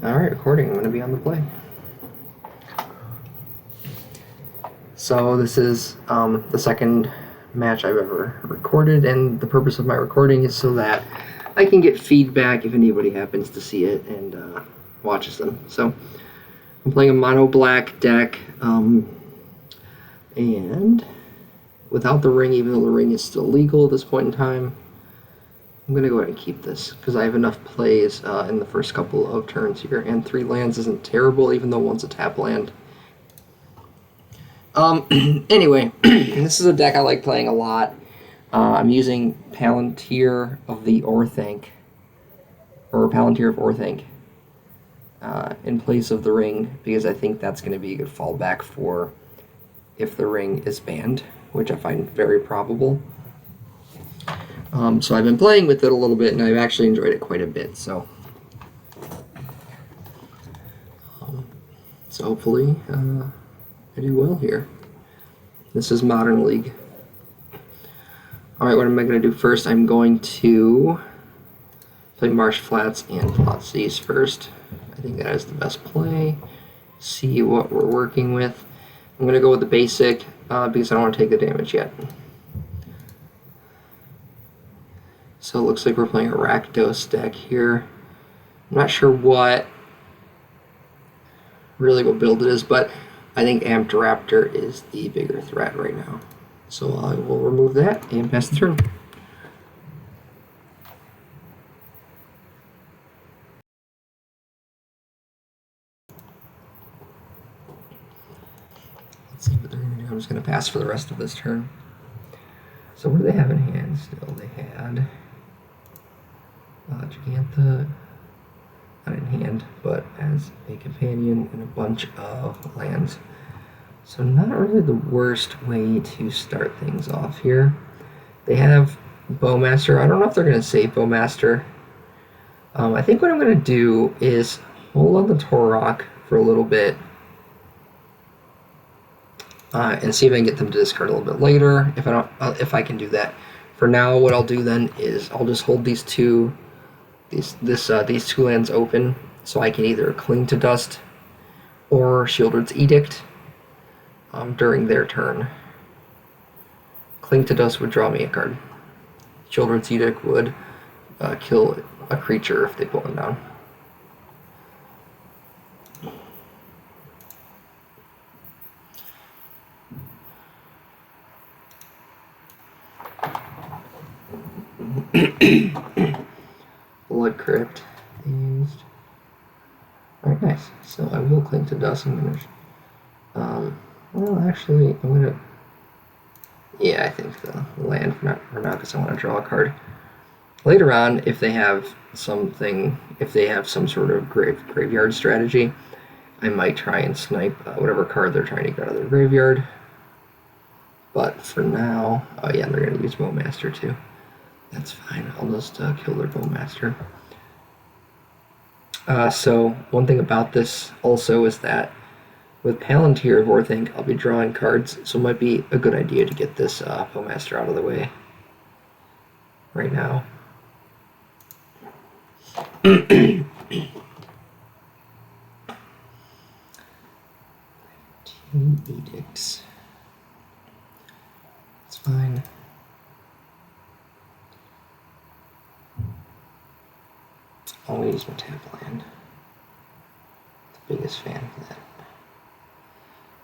Alright, recording. I'm going to be on the play. So this is the second match I've ever recorded, and the purpose of my recording is so that I can get feedback if anybody happens to see it and watches them. So I'm playing a mono black deck, and without the ring, even though the ring is still legal at this point in time, I'm going to go ahead and keep this because I have enough plays in the first couple of turns here, and 3 lands isn't terrible, even though one's a tap land. Anyway, this is a deck I like playing a lot. I'm using Palantir of the Orthanc, or Palantir of Orthanc, in place of the ring, because I think that's going to be a good fallback for if the ring is banned, which I find very probable. So I've been playing with it a little bit, and I've actually enjoyed it quite a bit. So hopefully I do well here. This is Modern League. Alright, what am I going to do first? I'm going to play Marsh Flats and Thoughtseize first. I think that is the best play. See what we're working with. I'm going to go with the basic because I don't want to take the damage yet. So it looks like we're playing a Rakdos deck here. I'm not sure what build it is, but I think Amped Raptor is the bigger threat right now. So I will remove that and pass the turn. Let's see what they're going to do. I'm just going to pass for the rest of this turn. So what do they have in hand still? They had Gigantha, not in hand, but as a companion and a bunch of lands. So not really the worst way to start things off here. They have Bowmaster. I don't know if they're going to save Bowmaster. I think what I'm going to do is hold on the Torok for a little bit and see if I can get them to discard a little bit later. If I can do that. For now, what I'll do then is I'll just hold these two lands open, so I can either Cling to Dust or Shieldred's Edict during their turn. Cling to Dust would draw me a card. Shieldred's Edict would kill a creature if they put one down. Blood Crypt used. Alright, nice. So I will Cling to Dust. I'm gonna. Well, actually, I'm gonna. Yeah, I think the land for now because I want to draw a card. Later on, if they have some sort of graveyard strategy, I might try and snipe whatever card they're trying to get out of their graveyard. But for now, oh yeah, they're gonna use Bowmaster too. That's fine. I'll just kill their Bowmaster. So one thing about this also is that with Palantir of Orthanc, I'll be drawing cards, so it might be a good idea to get this Bowmaster out of the way right now. Edicts. It's fine. I'm going to use my tap land. The biggest fan of that.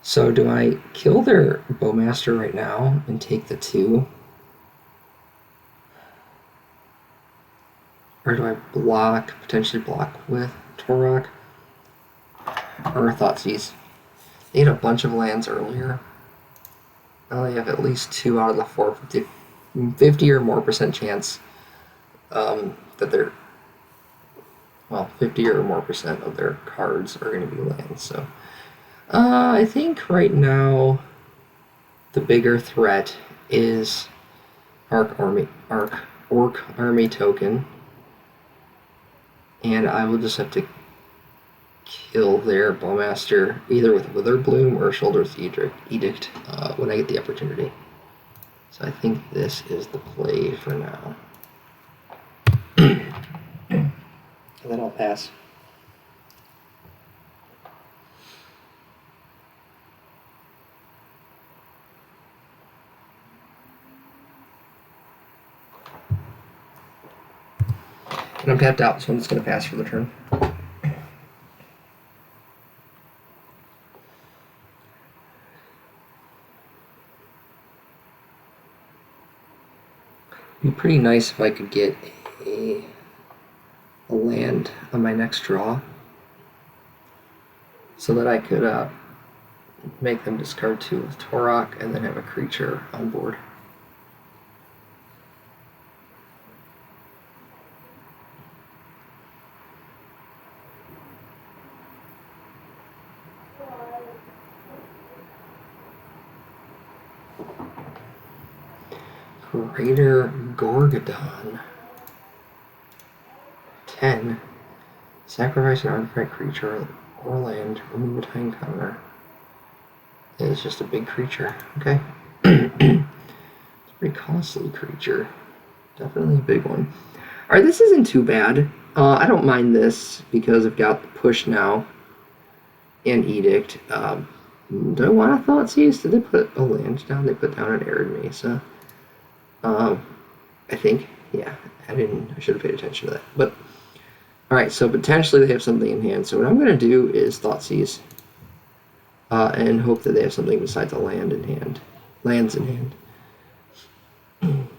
So do I kill their Bowmaster right now and take the 2? Or do I potentially block with Torok? Or Thoughtseize? They had a bunch of lands earlier. Now they have at least 2 out of the 4, 50 or more % chance that they're 50 or more % of their cards are going to be lands. So I think right now the bigger threat is Orc Army Token, and I will just have to kill their Bowmaster either with Witherbloom or Shieldred's Edict when I get the opportunity. So I think this is the play for now. And then I'll pass. tapped out, so I'm just going to pass for the turn. It'd be pretty nice if I could get a land on my next draw, so that I could make them discard 2 with Torok and then have a creature on board. Greater Gorgodon. 10. Sacrifice an artifact creature or land, remove a time counter. It's just a big creature. Okay. It's a pretty costly creature. Definitely a big one. Alright, this isn't too bad. I don't mind this because I've got the push now and Edict. Do I want a Thoughtseize? Did they put a land down? They put down an Arid Mesa. I think. Yeah, I should have paid attention to that. But alright, so potentially they have something in hand. So what I'm going to do is Thoughtseize. And hope that they have something besides a land in hand. Lands in hand.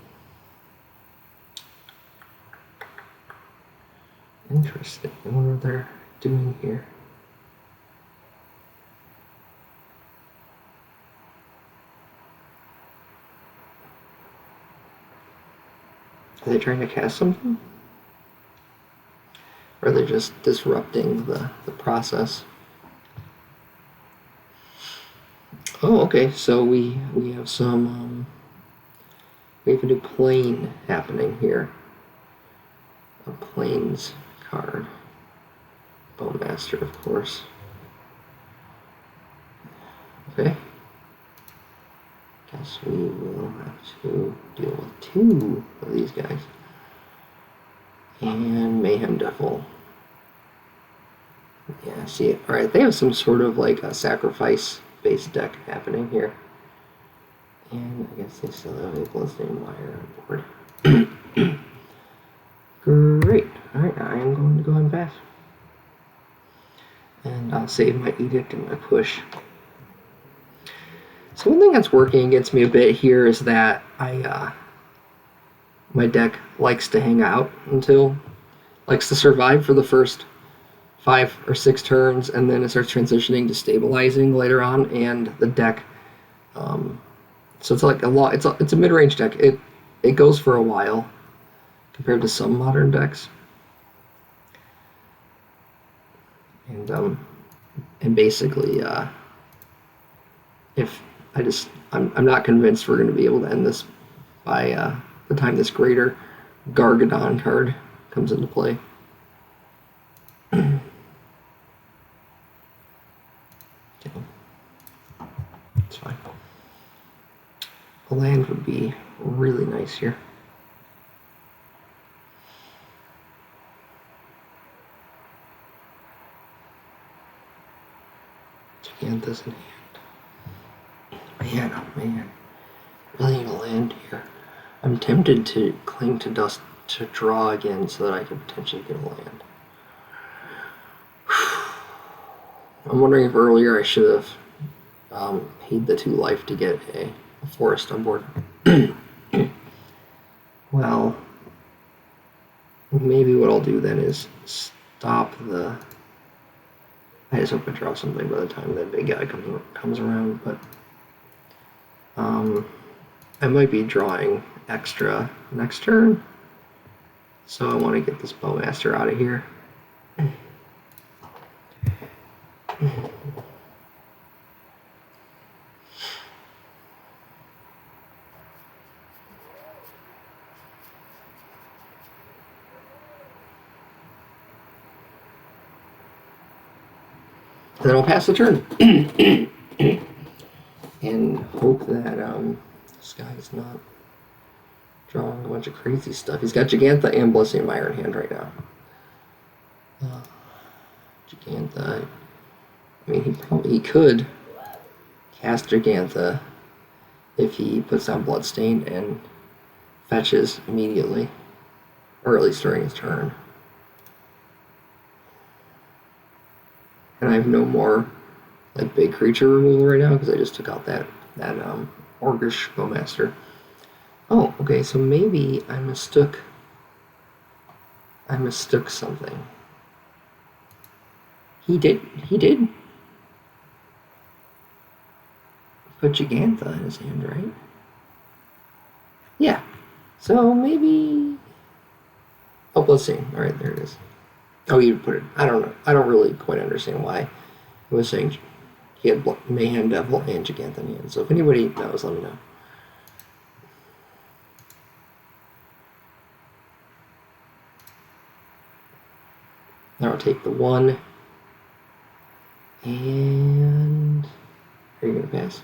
Interesting. I wonder what they're doing here. Are they trying to cast something? Or are they just disrupting the process? Oh, okay, so we have some, we have a new plane happening here. A planes card. Bowmaster, of course. Okay. Guess we will have to deal with 2 of these guys. And Mayhem Devil. Yeah, see, alright, they have some sort of like a sacrifice-based deck happening here. And I guess they still have a Bloodstained Wire on board. Great. Alright, I am going to go ahead and pass. And I'll save my Edict and my push. So one thing that's working against me a bit here is that my deck likes to hang out likes to survive for the first 5 or 6 turns, and then it starts transitioning to stabilizing later on, and the deck, so it's like it's a mid-range deck. It goes for a while compared to some modern decks, and basically, if I'm not convinced we're going to be able to end this by the time this Greater Gorgodon card comes into play. It's fine. A land would be really nice here. Gigantha's in hand. Man, oh man. Really need a land here. I'm tempted to cling to dust to draw again so that I can potentially get a land. I'm wondering if earlier I should have paid the 2 life to get a forest on board. Well, maybe what I'll do then is stop the... I just hope I draw something by the time that big guy comes around, but I might be drawing extra next turn, so I want to get this Bowmaster out of here. Then I'll pass the turn. And hope that this guy's not drawing a bunch of crazy stuff. He's got Gigantha and Bloodstained Wire in hand right now. Gigantha, I mean, he could cast Gigantha if he puts down Bloodstained and fetches immediately, or at least during his turn. And I have no more like big creature removal right now because I just took out that Orcish Bowmaster. Oh, okay, so maybe I mistook something. He did put Gigantha in his hand, right? Yeah. So maybe. Oh, let's see. All right, there it is. Oh, you put it. I don't know. I don't really quite understand why it was saying he had Mayhem Devil and Gigantha in hand. So if anybody knows, let me know. Now I'll take the 1. And are you going to pass?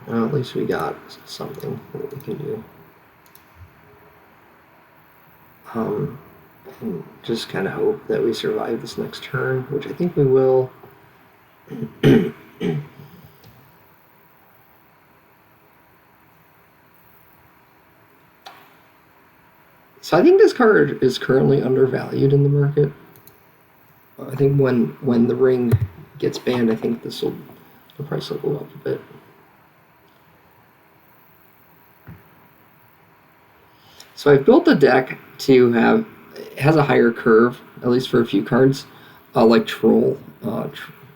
Well, at least we got something that we can do. And just kind of hope that we survive this next turn, which I think we will. So I think this card is currently undervalued in the market. I think when the ring gets banned, I think the price will go up a bit. So I've built a deck to have, it has a higher curve, at least for a few cards, like Troll. I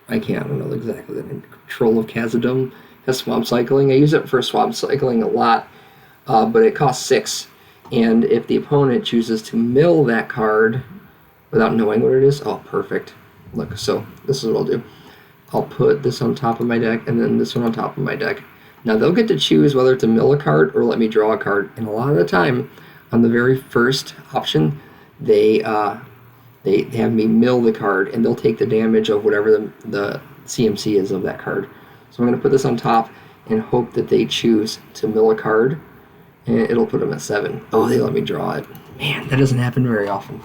don't know exactly the name. Troll of Khazad-dûm has Swamp Cycling. I use it for Swamp Cycling a lot, but it costs 6. And if the opponent chooses to mill that card without knowing what it is, oh, perfect. Look, so this is what I'll do. I'll put this on top of my deck and then this one on top of my deck. Now they'll get to choose whether to mill a card or let me draw a card. And a lot of the time, on the very first option, they have me mill the card, and they'll take the damage of whatever the CMC is of that card. So I'm going to put this on top and hope that they choose to mill a card, and it'll put them at 7. Oh, they let me draw it. Man, that doesn't happen very often.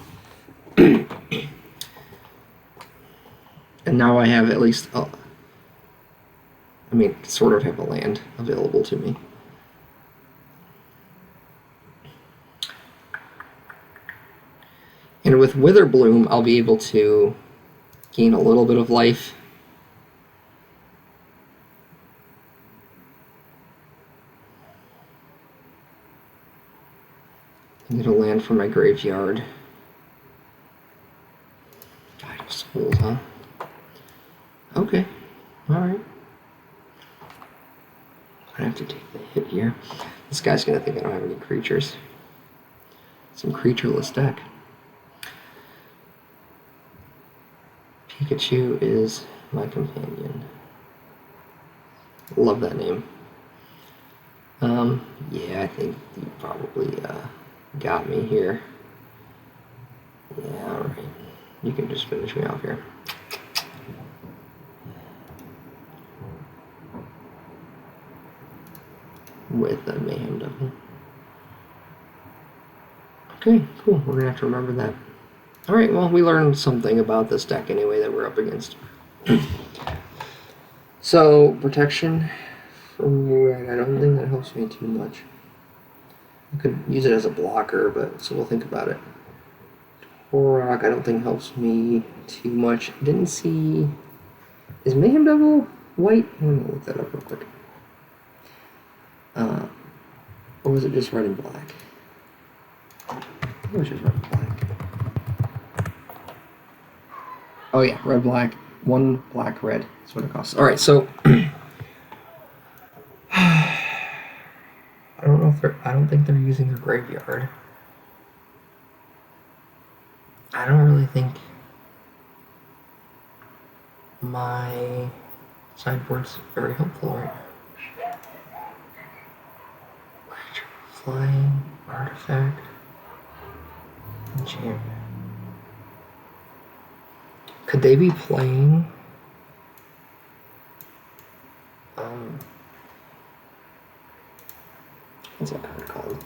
And now I have at least, sort of have a land available to me. And with Witherbloom, I'll be able to gain a little bit of life. I'm going to land from my graveyard. Tide of Souls, huh? Okay. Alright. I have to take the hit here. This guy's going to think I don't have any creatures. Some creatureless deck. Pikachu is my companion. Love that name. Yeah, I think you probably got me here. Yeah, alright. You can just finish me off here. With a Mayhem Devil. Okay, cool. We're gonna have to remember that. Alright, well, we learned something about this deck anyway that we're up against. So, protection from red, I don't think that helps me too much. I could use it as a blocker, but so we'll think about it. Rock, I don't think helps me too much. Didn't see... Is Mayhem Devil white? I'm gonna look that up real quick. Or was it just red and black? It was just red and black. Oh yeah, red, black. 1 black, red. That's what it costs. Alright, so... I don't think they're using their graveyard. I don't really think my sideboard's very helpful right now. Flying, artifact, enchantment. Could they be playing what's that card called?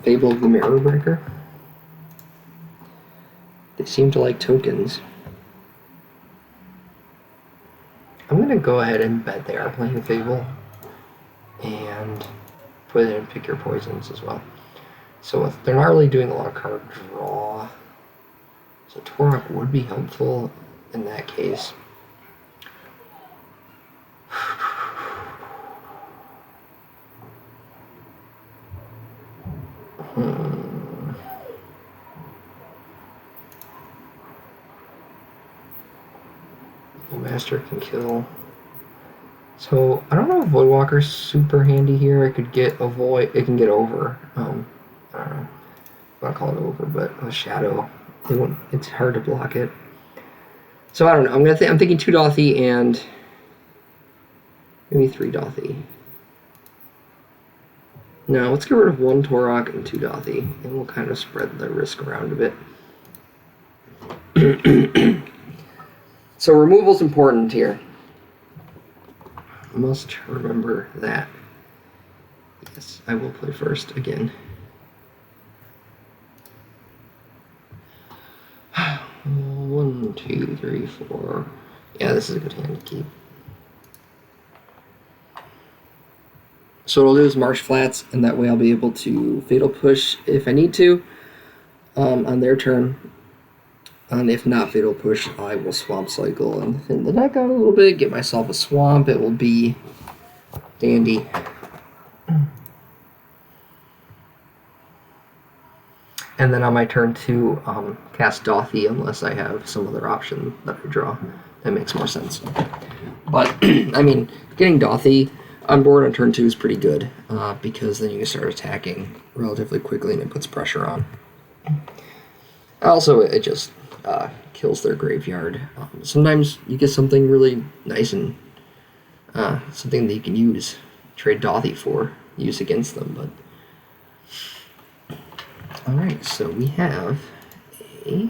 Fable of the Mirror Breaker. They seem to like tokens. I'm going to go ahead and bet they are playing Fable. And put it in Pick Your Poisons as well. So if they're not really doing a lot of card draw. So Torok would be helpful in that case. Master can kill. So I don't know if Voidwalker's super handy here. It could get a void. It can get over. I don't know. I want to call it over, but a shadow. It's hard to block it. So I don't know. I'm thinking 2 Dothy and maybe 3 Dothy. No, let's get rid of 1 Torok and 2 Dothy, and we'll kind of spread the risk around a bit. So removal's important here. I must remember that. Yes, I will play first again. 1, 2, 3, 4. Yeah, this is a good hand to keep. So what I'll do is Marsh Flats, and that way I'll be able to Fatal Push if I need to on their turn. And if not Fatal Push, I will Swamp Cycle and thin the deck out a little bit, get myself a swamp. It will be dandy. And then on my turn 2, cast Dothy unless I have some other option that I draw. That makes more sense. But, I mean, getting Dothy on board on turn 2 is pretty good, because then you can start attacking relatively quickly and it puts pressure on. Also, it just kills their graveyard. Sometimes you get something really nice and something that you can use, trade Dothy for, use against them. But alright, so we have a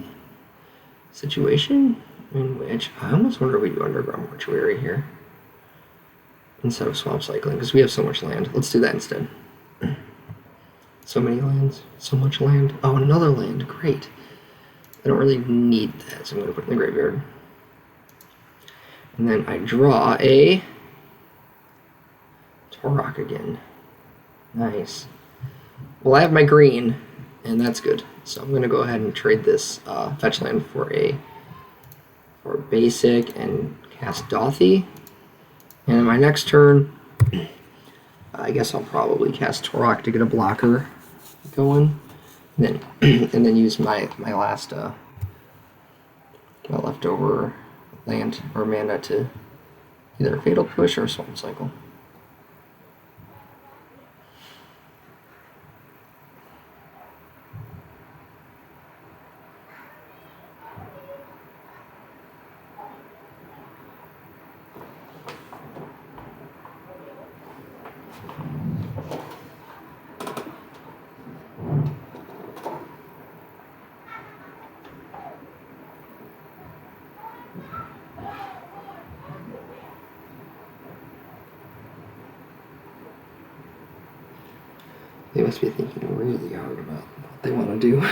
situation in which I almost wonder if we do Underground Mortuary here instead of Swamp Cycling, because we have so much land. Let's do that instead. So many lands, so much land. Oh, another land, great. I don't really need that, so I'm going to put it in the graveyard. And then I draw a Torok again. Nice. Well, I have my green, and that's good. So I'm going to go ahead and trade this fetch land for a basic and cast Dothy. And in my next turn, I guess I'll probably cast Torok to get a blocker going. And then use my last my leftover land or mana to either Fatal Push or Swamp Cycle. They must be thinking really hard about what they want to do.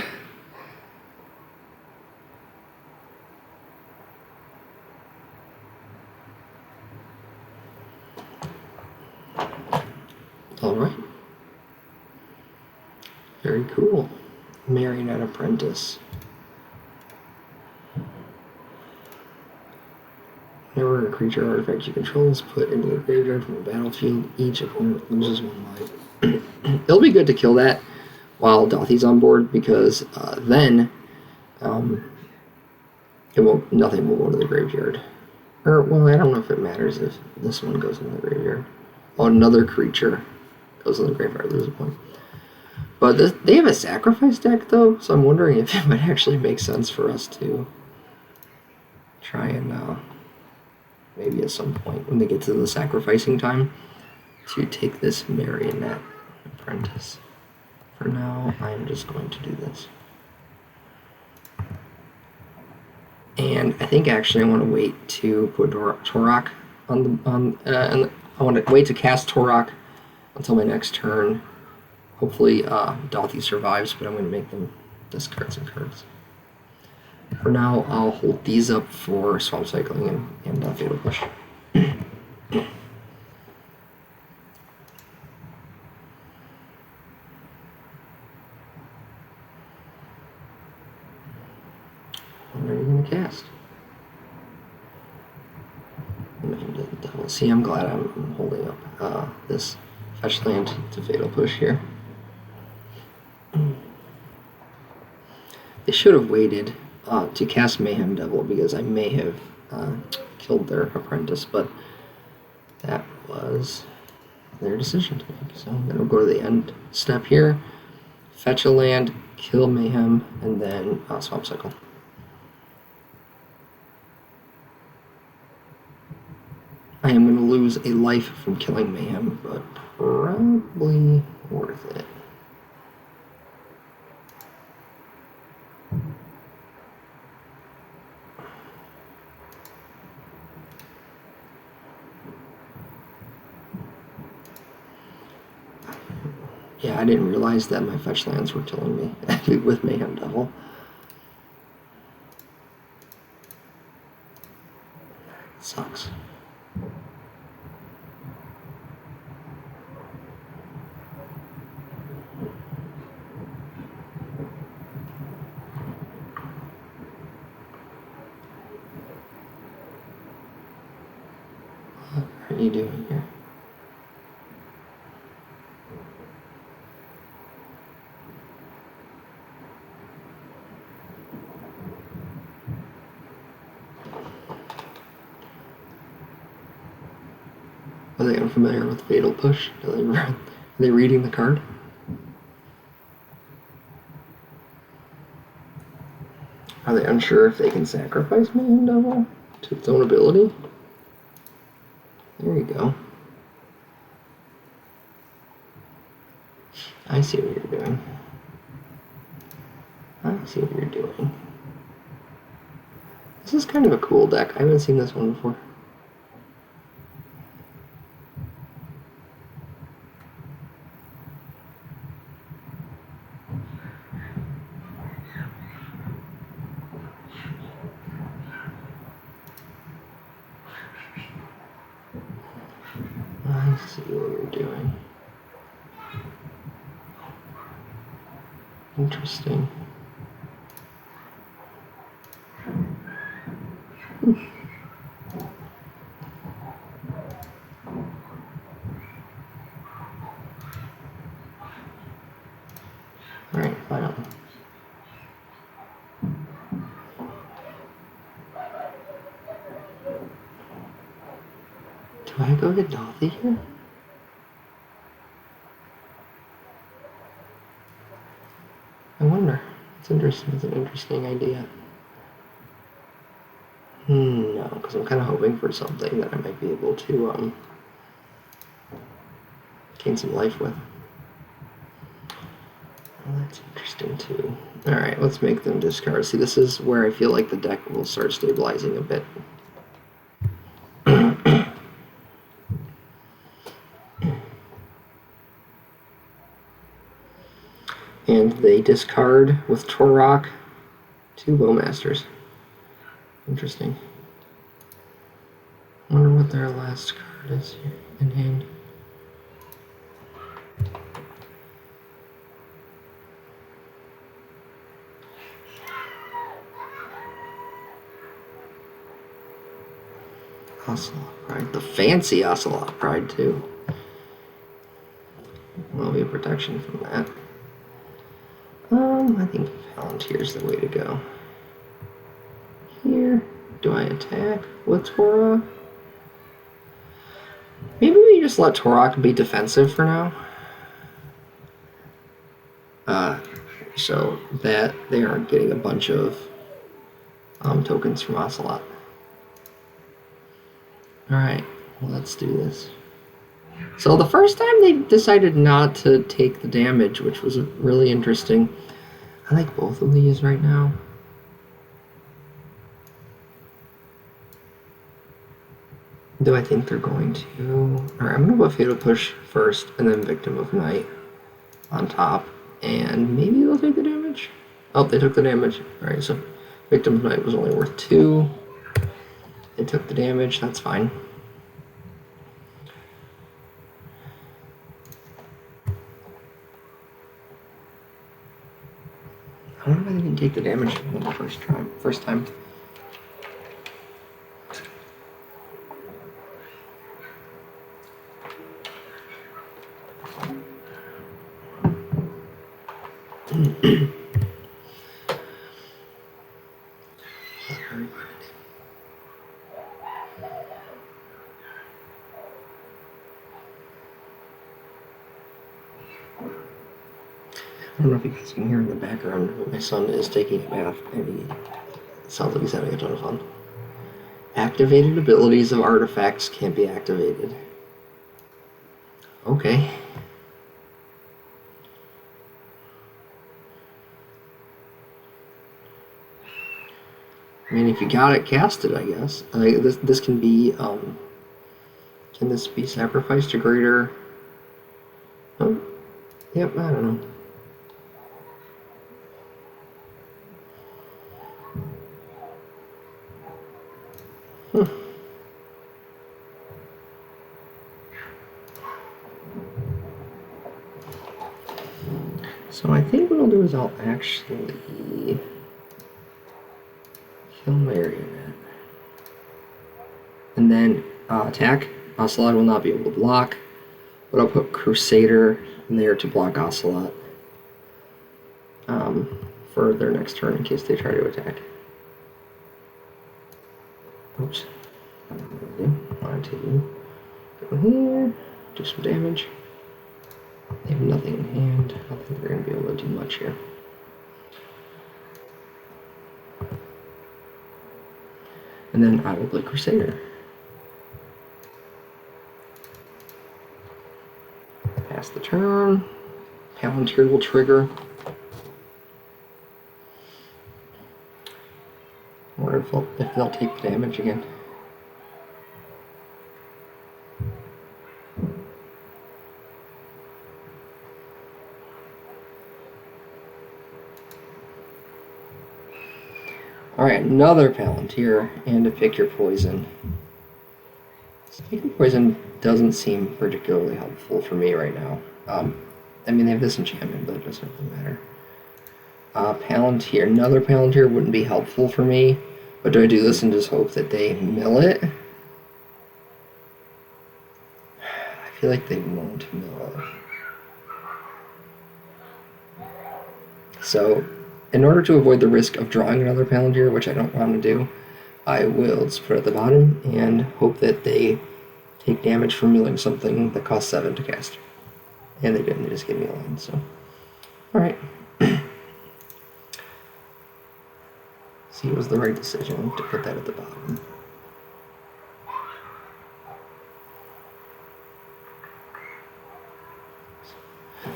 Alright. Very cool. Marionette Apprentice. Whenever a creature or artifact you control is put into the graveyard from the battlefield, each opponent loses 1 life. It'll be good to kill that while Dothy's on board, because then nothing will go to the graveyard. Or, well, I don't know if it matters if this one goes in the graveyard. Oh, another creature goes in the graveyard, lose a point. But they have a sacrifice deck, though, so I'm wondering if it might actually make sense for us to try and maybe at some point when they get to the sacrificing time to take this Marionette Apprentice. For now, I'm just going to do this. And I think actually I want to wait to put Torok on I want to wait to cast Torok until my next turn. Hopefully Dalthy survives, but I'm going to make them discard some cards. For now, I'll hold these up for Swamp Cycling and Fatal Push. What are you going to cast? See, I'm glad I'm holding up this fetch land to Fatal Push here. They should have waited to cast Mayhem Devil because I may have killed their apprentice, but that was their decision to make. So then we'll go to the end step here, fetch a land, kill Mayhem, and then Swamp Cycle. I am going to lose a life from killing Mayhem, but probably worth it. Yeah, I didn't realize that my fetch lands were killing me with Mayhem Devil. Sucks. What are you doing here? Are they unfamiliar with Fatal Push? Are they reading the card? Are they unsure if they can sacrifice Mayhem Devil to its own ability? There you go. I see what you're doing. I see what you're doing. This is kind of a cool deck. I haven't seen this one before. I see what you're doing. Interesting. Alright, finally. Do I go get Dalthy here? I wonder. It's interesting. It's an interesting idea. No, because I'm kind of hoping for something that I might be able to gain some life with. Well, that's interesting too. Alright, let's make them discard. See, this is where I feel like the deck will start stabilizing a bit. And they discard with Torok 2 Bowmasters. Interesting. Wonder what their last card is here in hand. Ocelot Pride. The fancy Ocelot Pride too. Will be a protection from that. I think Palantir's the way to go. Here, do I attack with Torok? Maybe we just let Torok be defensive for now. So that they aren't getting a bunch of tokens from Ocelot. Alright, well, let's do this. So the first time they decided not to take the damage, which was really interesting. I like both of these right now. Do I think they're going to? Alright, I'm going to go Fatal Push first, and then Victim of Night. on top, and maybe they'll take the damage. Oh, they took the damage. Alright, so Victim's Might was only worth 2. They took the damage, that's fine. I don't know why they didn't take the damage the first time. I don't know if you guys can hear in the background, but my son is taking a bath, and it sounds like he's having a ton of fun. Activated abilities of artifacts can't be activated. Okay. I mean, if you got it, cast it, I guess. This can be, can this be sacrificed to greater? Oh, yep, I don't know. So I think what I'll do is I'll actually kill Marionette. And then attack. Ocelot will not be able to block, but I'll put Crusader in there to block Ocelot for their next turn in case they try to attack. Oops. I want to go here, do some damage. They have nothing in hand. I don't think they're going to be able to do much here. And then I will play Crusader. Pass the turn. Palantir will trigger. I wonder if they'll take the damage again. Alright, another Palantir, and to pick your poison. Pick your poison doesn't seem particularly helpful for me right now. I mean, they have this enchantment, but it doesn't really matter. Palantir, another Palantir wouldn't be helpful for me, but do I do this and just hope that they mill it? I feel like they won't mill it. So, in order to avoid the risk of drawing another Palantir, which I don't want to do, I will just put it at the bottom and hope that they take damage from milling something that costs 7 to cast. And they didn't, they just gave me a line, so. Alright. See, it was the right decision to put that at the bottom.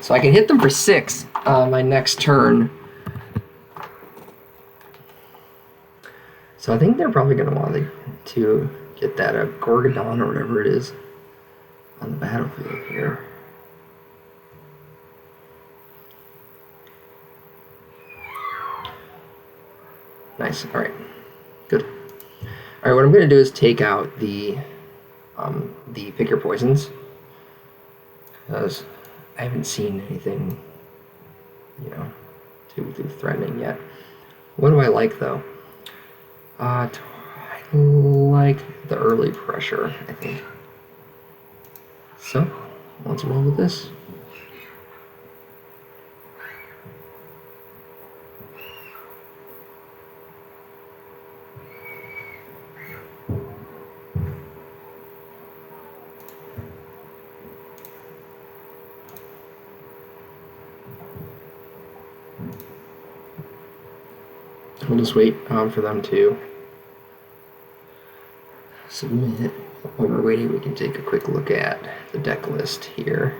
So I can hit them for 6 my next turn. So I think they're probably going to want to get that Gorgodon or whatever it is on the battlefield here. Nice. All right. Good. All right. What I'm going to do is take out the pick your poisons, because I haven't seen anything, you know, too threatening yet. What do I like though? I like the early pressure, I think. So let's roll with this. We'll just wait for them to submit. While we're waiting, we can take a quick look at the deck list here.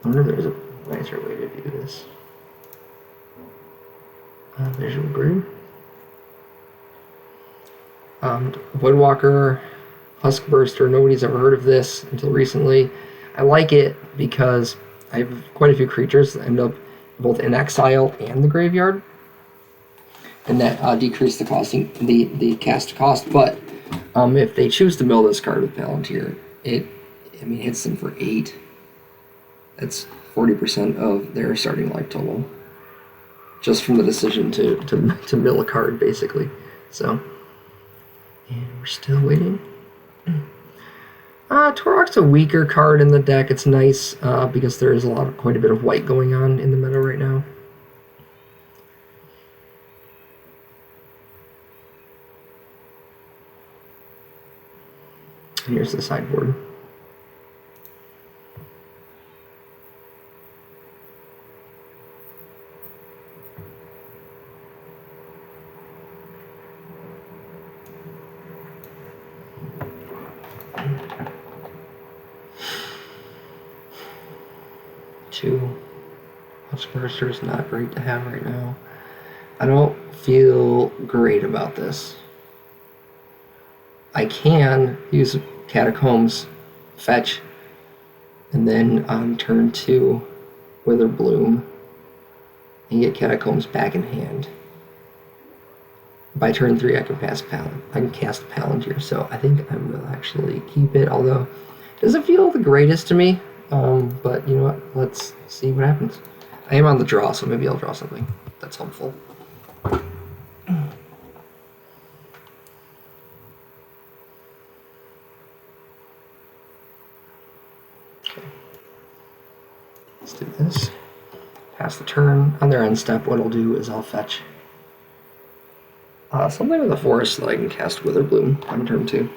I wonder if there's a nicer way to view this. Visual grid. Voidwalker, Huskburster, nobody's ever heard of this until recently. I like it because I have quite a few creatures that end up both in exile and the graveyard, and that decrease the costing, the cast cost. But if they choose to mill this card with Palantir, it hits them for 8. That's 40% of their starting life total, just from the decision to mill a card, basically. So, and we're still waiting. Turok's a weaker card in the deck. It's nice because there is quite a bit of white going on in the meta right now. And here's the sideboard. Two Huskburster is not great to have right now. I don't feel great about this. I can use Catacombs, fetch, and then on turn 2, Witherbloom, and get Catacombs back in hand. By turn 3, I can cast Palantir, so I think I will actually keep it, although it doesn't feel the greatest to me. But you know what? Let's see what happens. I am on the draw, so maybe I'll draw something that's helpful. Okay. Let's do this. Pass the turn. On their end step, what I'll do is I'll fetch something in the forest so that I can cast Witherbloom on turn 2.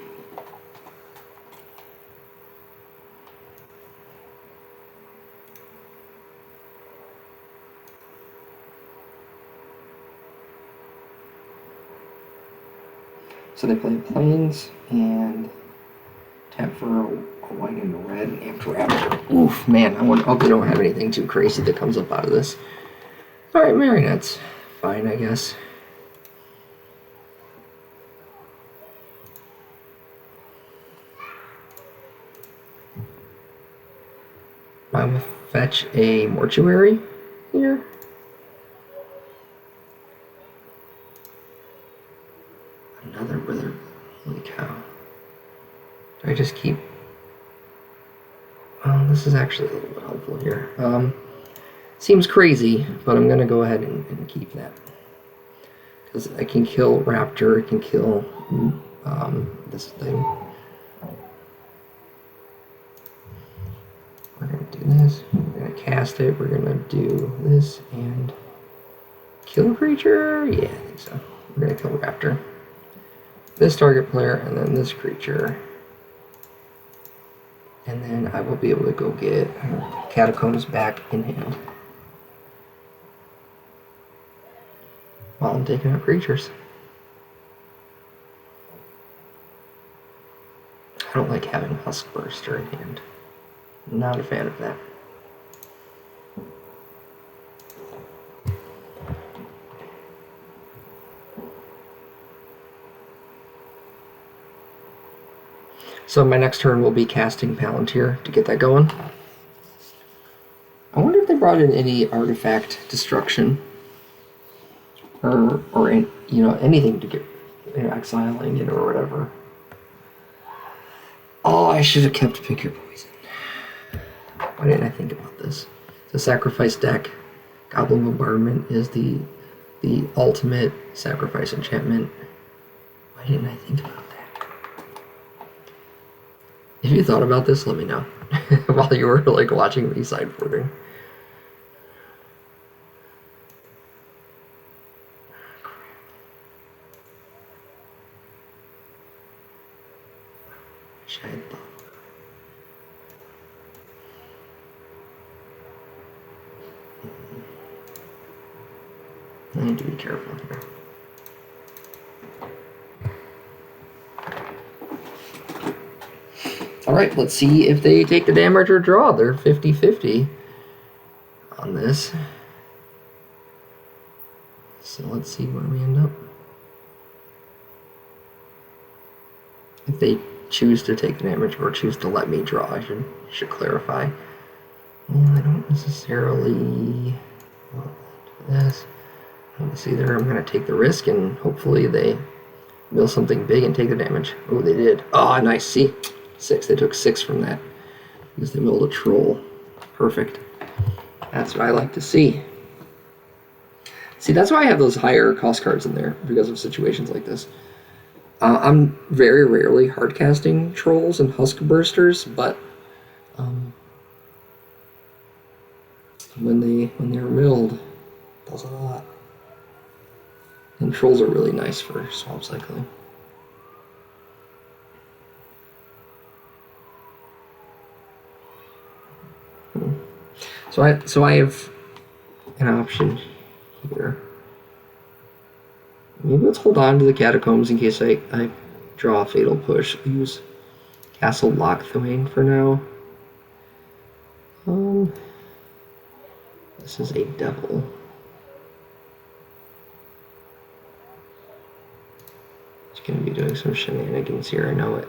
So they play Plains and tap for a white and a red and Amped Raptor. Oof, man, I hope they don't have anything too crazy that comes up out of this. Alright, Marionette's fine, I guess. I will fetch a Mortuary here. Another Wither. Holy cow. Do I just keep... this is actually a little bit helpful here. Seems crazy, but I'm going to go ahead and keep that. Because I can kill Raptor, I can kill this thing. We're going to do this, we're going to cast it, we're going to do this, and kill a creature? Yeah, I think so. We're going to kill Raptor. This target player, and then this creature. And then I will be able to go get Catacombs back in hand. While I'm taking out creatures. I don't like having Huskburster in hand. Not a fan of that. So my next turn will be casting Palantir to get that going. I wonder if they brought in any artifact destruction, or anything to get exiling it or whatever. Oh, I should have kept Pick Your Poison. Why didn't I think about this? The sacrifice deck, Goblin Bombardment is the ultimate sacrifice enchantment. Why didn't I think about that? If you thought about this, let me know while you were watching me sideboarding. I need to be careful here. Alright, let's see if they take the damage or draw. They're 50-50 on this. So let's see where we end up. If they choose to take the damage or choose to let me draw, I should clarify. Well, I don't necessarily this. It's either I'm going to take the risk and hopefully they mill something big and take the damage. Oh, they did. Oh, nice. See? 6. They took 6 from that because they milled a troll. Perfect. That's what I like to see. See, that's why I have those higher cost cards in there, because of situations like this. I'm very rarely hardcasting trolls and husk bursters, but when they're milled, it does a lot. And trolls are really nice for swamp cycling. So I have an option here. Maybe let's hold on to the catacombs in case I draw a fatal push. I'll use Castle Lochthwain for now. This is a devil. It's gonna be doing some shenanigans here, I know it.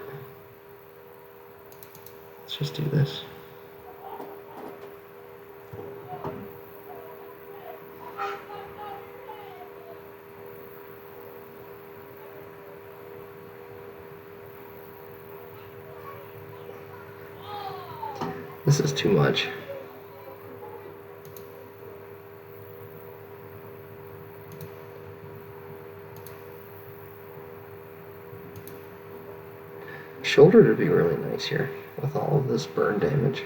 Let's just do this. This is too much. Shoulder would be really nice here with all of this burn damage.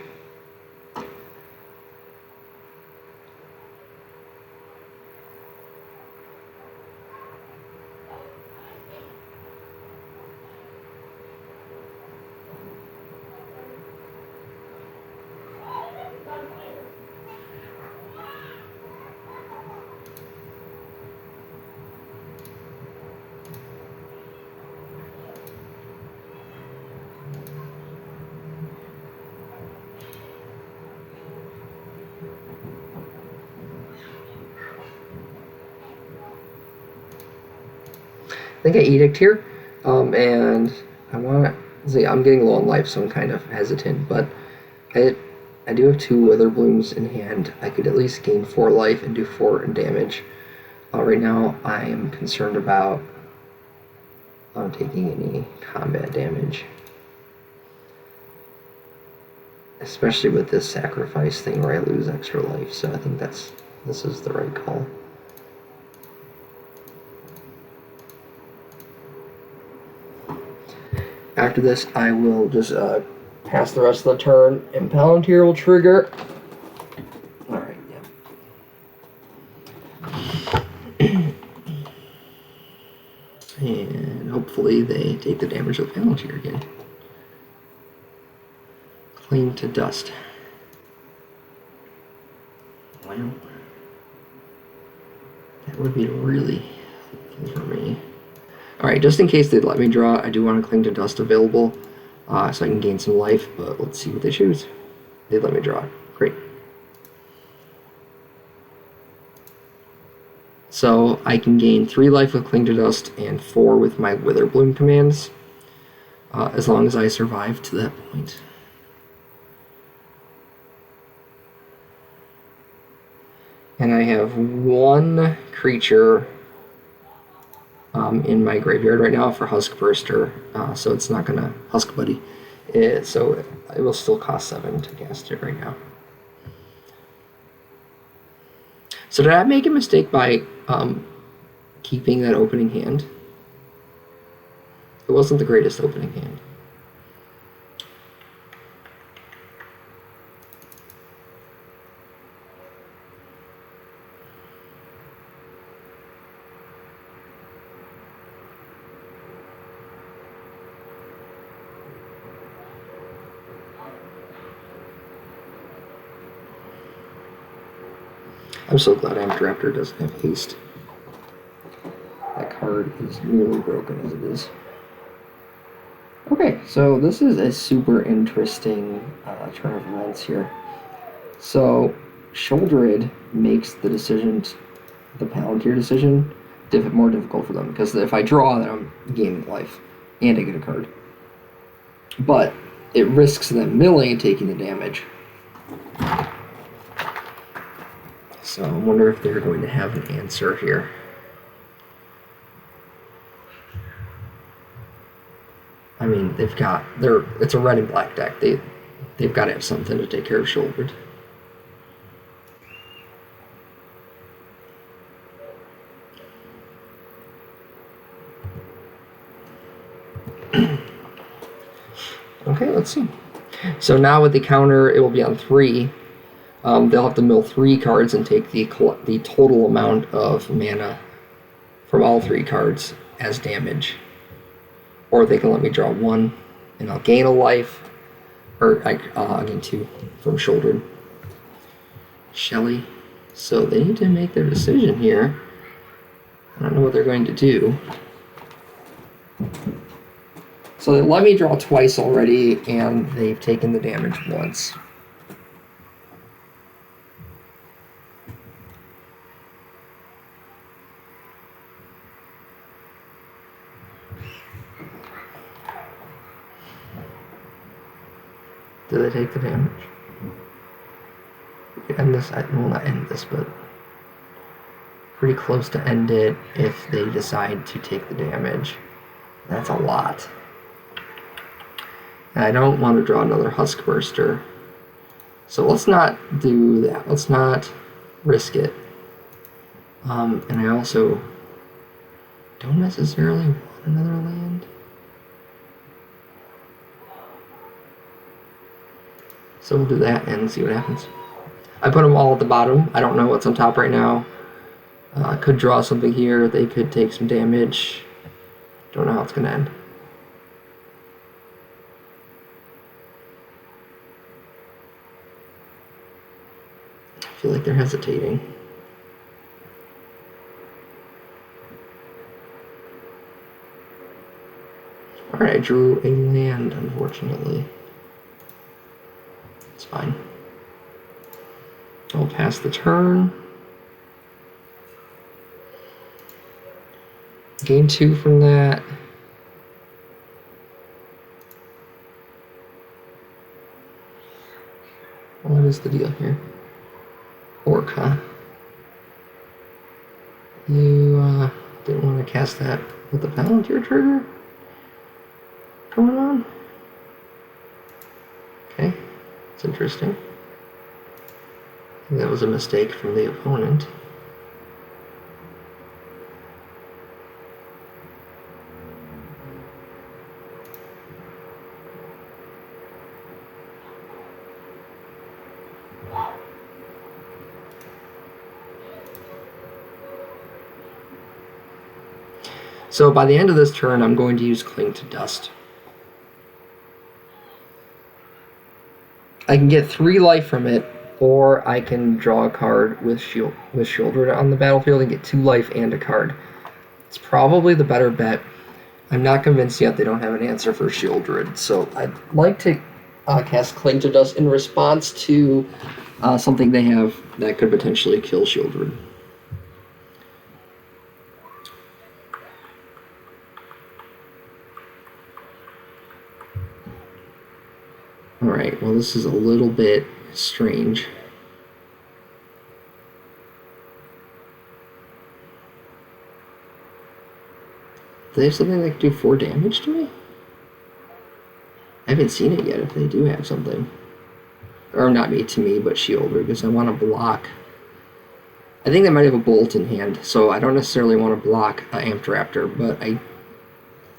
I think I edict here, and I want to see. I'm getting low on life, so I'm kind of hesitant. But I do have 2 Wither Blooms in hand. I could at least gain 4 life and do 4 in damage. Right now, I am concerned about taking any combat damage, especially with this sacrifice thing where I lose extra life. So I think this is the right call. After this, I will just pass the rest of the turn, and Palantir will trigger. Alright, yeah. And hopefully they take the damage of Palantir again. Cling to dust. Wow. That would be really helpful for me. Alright, just in case they'd let me draw, I do want to Cling to Dust available, so I can gain some life, but let's see what they choose. They'd let me draw. Great. So I can gain 3 life with Cling to Dust and 4 with my Witherbloom commands, as long as I survive to that point. And I have 1 creature in my graveyard right now for Husk Burster, so it's not gonna Husk Buddy. So it will still cost 7 to cast it right now. So did I make a mistake by keeping that opening hand? It wasn't the greatest opening hand. I'm so glad Amped Raptor doesn't have haste. That card is nearly broken as it is. Okay, so this is a super interesting turn of events here. So Shouldered makes the decision, the Palantir decision, more difficult for them, because if I draw, then I'm gaining life, and I get a card. But it risks them milling and taking the damage. So I wonder if they're going to have an answer here. I mean, it's a red and black deck. They've got to have something to take care of Shouldered. Okay, let's see. So now with the counter, it will be on 3. They'll have to mill 3 cards and take the total amount of mana from all 3 cards as damage. Or they can let me draw 1, and I'll gain a life, or I'll gain 2 from Shouldered. Shelly. So they need to make their decision here. I don't know what they're going to do. So they let me draw twice already, and they've taken the damage once. Do they take the damage? We could end this, well, not end this, but pretty close to end it if they decide to take the damage. That's a lot. And I don't want to draw another Huskburster. So let's not do that. Let's not risk it. And I also don't necessarily want another land. So we'll do that and see what happens. I put them all at the bottom. I don't know what's on top right now. Could draw something here. They could take some damage. Don't know how it's going to end. I feel like they're hesitating. Alright, I drew a land, unfortunately. It's fine. I'll pass the turn. Gain 2 from that. What is the deal here? Orc, huh? You didn't want to cast that with the Palantir trigger going on? Okay, it's interesting. I think that was a mistake from the opponent. So by the end of this turn, I'm going to use Cling to Dust. I can get 3 life from it, or I can draw a card with Shouldered on the battlefield and get 2 life and a card. It's probably the better bet. I'm not convinced yet they don't have an answer for Shouldered, so I'd like to cast Cling to Dust in response to something they have that could potentially kill Shouldered. Alright, well this is a little bit strange. Do they have something that can do 4 damage to me? I haven't seen it yet if they do have something. Or not me, to me, but Shouldered, because I want to block. I think they might have a Bolt in hand, so I don't necessarily want to block Amped Raptor, but I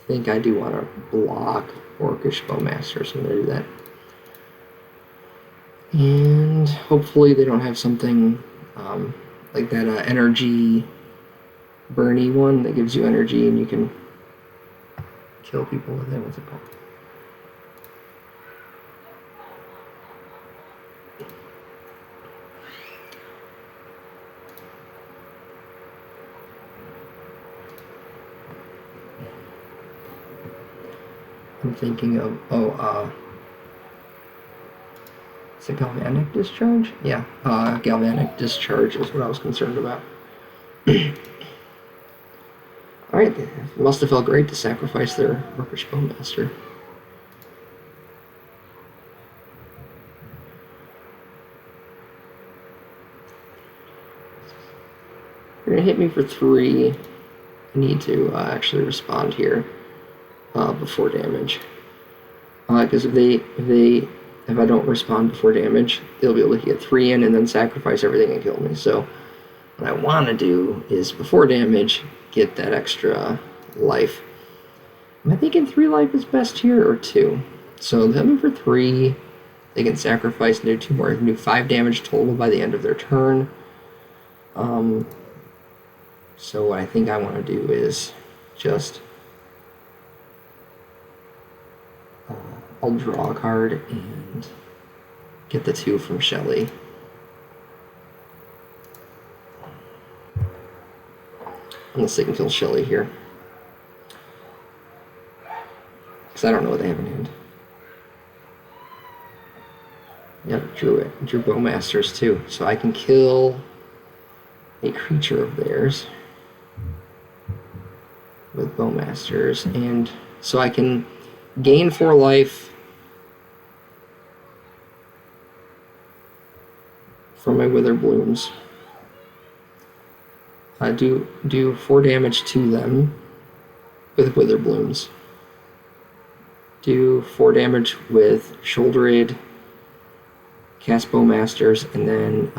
think I do want to block Orcish Bowmaster, so I'm going to do that. And hopefully they don't have something like that energy burny one that gives you energy and you can kill people with it. What's it called? I'm thinking of, is it Galvanic Discharge? Yeah, Galvanic Discharge is what I was concerned about. Alright, it must have felt great to sacrifice their Orcish Bowmaster. They're gonna hit me for 3. I need to actually respond here before damage. Because if I don't respond before damage, they'll be able to get 3 in and then sacrifice everything and kill me. So what I want to do is before damage, get that extra life. Am I thinking 3 life is best here or 2? So they'll move for 3. They can sacrifice and do 2 more. They can do 5 damage total by the end of their turn. So what I think I want to do is just I'll draw a card and get the 2 from Shelly. Unless they can kill Shelly here. Because I don't know what they have in hand. Yep, drew it. Drew Bowmasters too. So I can kill a creature of theirs with Bowmasters. And so I can gain 4 life from my Wither Blooms. I do 4 damage to them with Wither Blooms. Do 4 damage with Shoulder Aid, cast Bowmasters, and then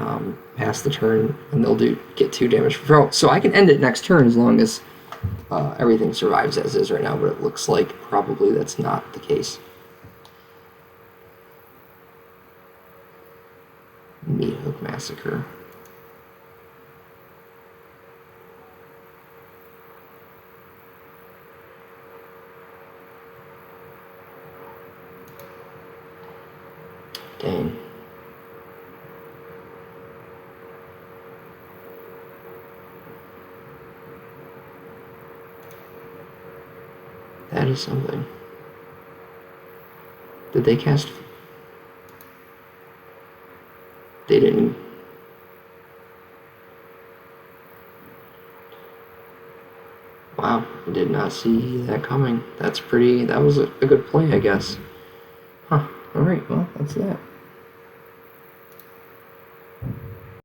pass the turn, and they'll get 2 damage for throw. So I can end it next turn as long as everything survives as is right now, but it looks like probably that's not the case. Meat Hook Massacre. Dang. That is something. Did they cast? They didn't. Wow, I did not see that coming. That was a good play, I guess. Huh. Alright, well, that's that.